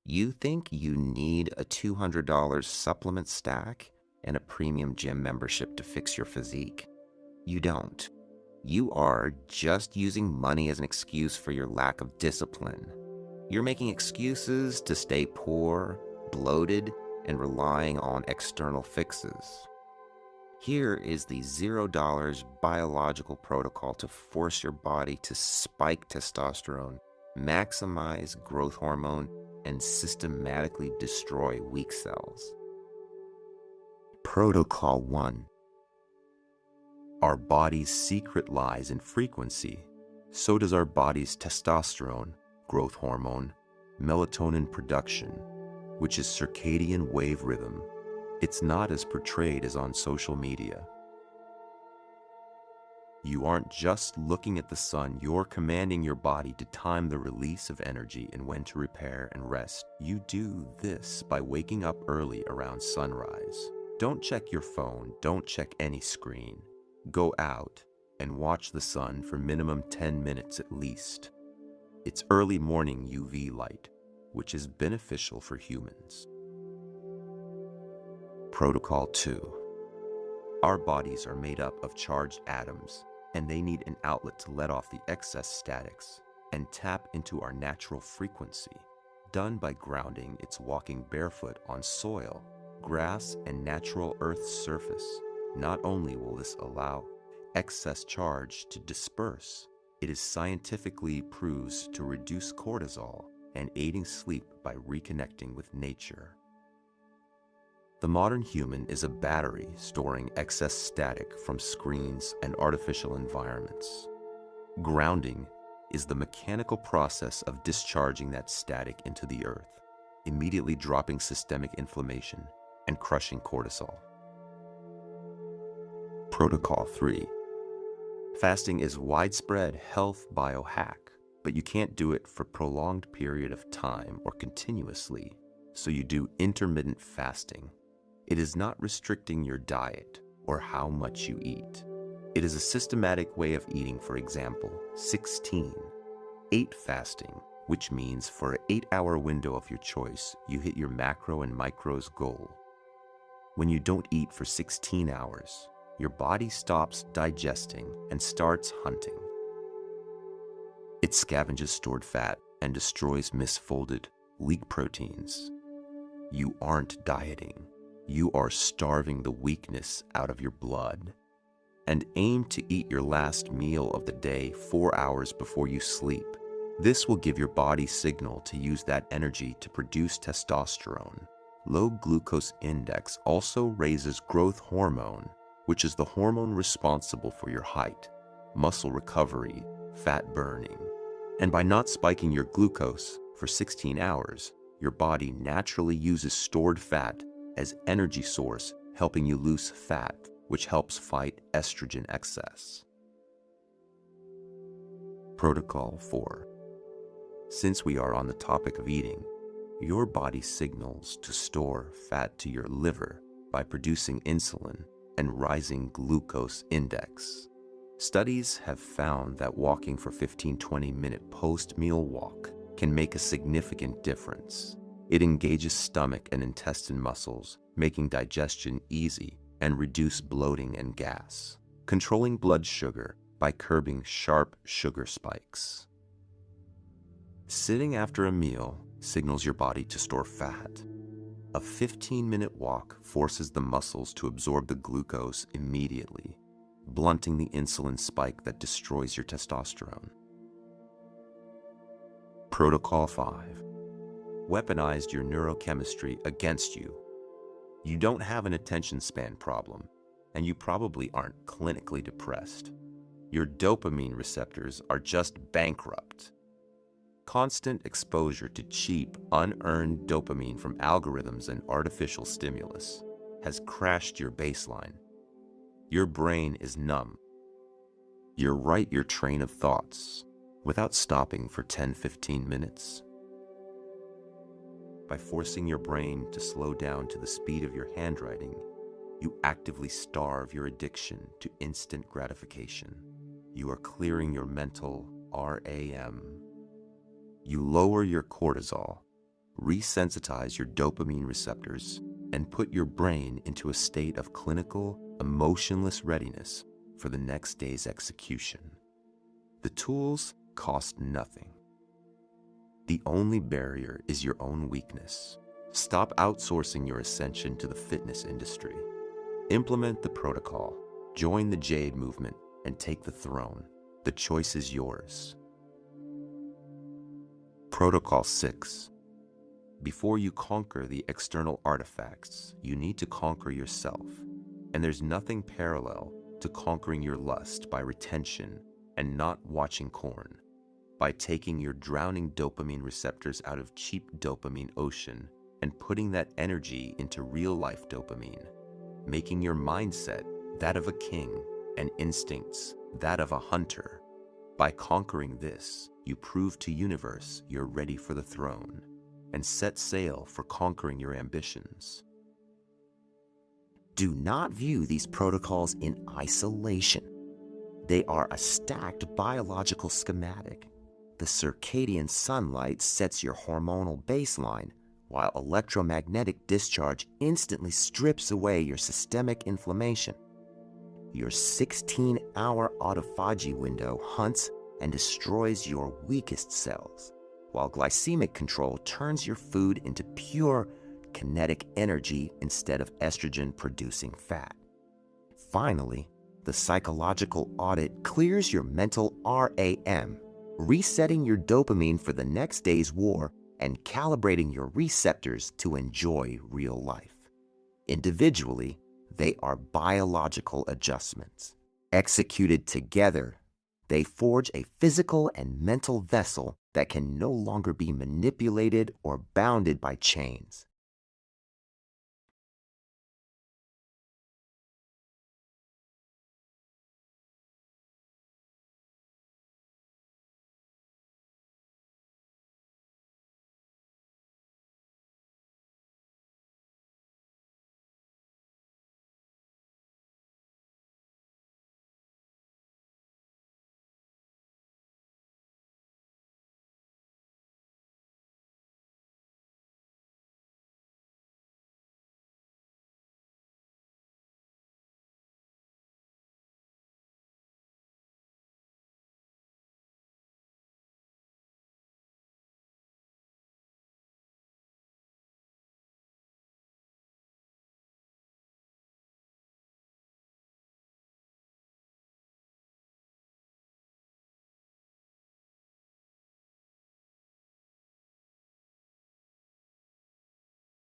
You think you need a $200 supplement stack and a premium gym membership to fix your physique. You don't. You are just using money as an excuse for your lack of discipline. You're making excuses to stay poor, bloated, and relying on external fixes. Here is the $0 biological protocol to force your body to spike testosterone, maximize growth hormone, and systematically destroy weak cells. Protocol 1. Our body's secret lies in frequency. So does our body's testosterone, growth hormone, melatonin production, which is circadian wave rhythm. It's not as portrayed as on social media. You aren't just looking at the sun, you're commanding your body to time the release of energy and when to repair and rest. You do this by waking up early around sunrise. Don't check your phone, don't check any screen. Go out and watch the sun for minimum 10 minutes at least. It's early morning UV light, which is beneficial for humans. Protocol 2. Our bodies are made up of charged atoms, and they need an outlet to let off the excess statics and tap into our natural frequency, done by grounding. It's walking barefoot on soil, grass, and natural Earth's surface. Not only will this allow excess charge to disperse, it is scientifically proves to reduce cortisol and aiding sleep by reconnecting with nature. The modern human is a battery storing excess static from screens and artificial environments. Grounding is the mechanical process of discharging that static into the earth, immediately dropping systemic inflammation and crushing cortisol. Protocol 3. Fasting is widespread health biohack, but you can't do it for a prolonged period of time or continuously, so you do intermittent fasting. It is not restricting your diet or how much you eat. It is a systematic way of eating, for example, 16/8 fasting, which means for an 8-hour window of your choice, you hit your macro and micros goal. When you don't eat for 16 hours, your body stops digesting and starts hunting. It scavenges stored fat and destroys misfolded, leak proteins. You aren't dieting. You are starving the weakness out of your blood. And aim to eat your last meal of the day 4 hours before you sleep. This will give your body signal to use that energy to produce testosterone. Low glucose index also raises growth hormone, which is the hormone responsible for your height, muscle recovery, fat burning. And by not spiking your glucose for 16 hours, your body naturally uses stored fat as energy source, helping you lose fat, which helps fight estrogen excess. Protocol 4. Since we are on the topic of eating, your body signals to store fat to your liver by producing insulin and rising glucose index. Studies have found that walking for 15-20 minute post-meal walk can make a significant difference. It engages stomach and intestine muscles, making digestion easy and reduce bloating and gas, controlling blood sugar by curbing sharp sugar spikes. Sitting after a meal signals your body to store fat. A 15-minute walk forces the muscles to absorb the glucose immediately, blunting the insulin spike that destroys your testosterone. Protocol 5. Weaponized your neurochemistry against you. You don't have an attention span problem, and you probably aren't clinically depressed. Your dopamine receptors are just bankrupt. Constant exposure to cheap, unearned dopamine from algorithms and artificial stimulus has crashed your baseline. Your brain is numb. You write your train of thoughts without stopping for 10-15 minutes. By forcing your brain to slow down to the speed of your handwriting, you actively starve your addiction to instant gratification. You are clearing your mental RAM. You lower your cortisol, resensitize your dopamine receptors, and put your brain into a state of clinical, emotionless readiness for the next day's execution. The tools cost nothing. The only barrier is your own weakness. Stop outsourcing your ascension to the fitness industry. Implement the protocol, join the Jade movement, and take the throne. The choice is yours. Protocol 6. Before you conquer the external artifacts, you need to conquer yourself. And there's nothing parallel to conquering your lust by retention and not watching porn, by taking your drowning dopamine receptors out of cheap dopamine ocean and putting that energy into real-life dopamine, making your mindset that of a king and instincts that of a hunter. By conquering this, you prove to universe you're ready for the throne and set sail for conquering your ambitions. Do not view these protocols in isolation. They are a stacked biological schematic. The circadian sunlight sets your hormonal baseline, while electromagnetic discharge instantly strips away your systemic inflammation. Your 16-hour autophagy window hunts and destroys your weakest cells, while glycemic control turns your food into pure kinetic energy instead of estrogen-producing fat. Finally, the psychological audit clears your mental RAM, resetting your dopamine for the next day's war and calibrating your receptors to enjoy real life. Individually, they are biological adjustments. Executed together, they forge a physical and mental vessel that can no longer be manipulated or bounded by chains.